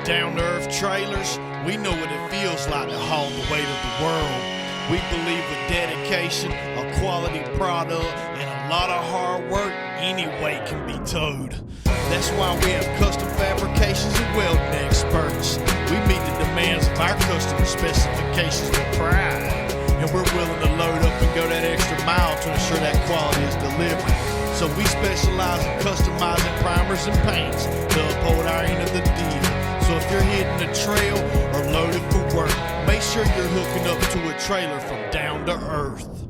Down-to-earth trailers, we know what it feels like to haul the weight of the world. We believe with dedication, a quality product, and a lot of hard work, any weight can be towed. That's why we have custom fabrications and welding experts. We meet the demands of our customer specifications with pride. And we're willing to load up and go that extra mile to ensure that quality is delivered. So we specialize in customizing primers and paints to uphold our end of the deal. So if you're hitting the trail or loaded for work, make sure you're hooking up to a trailer from Down to Earth.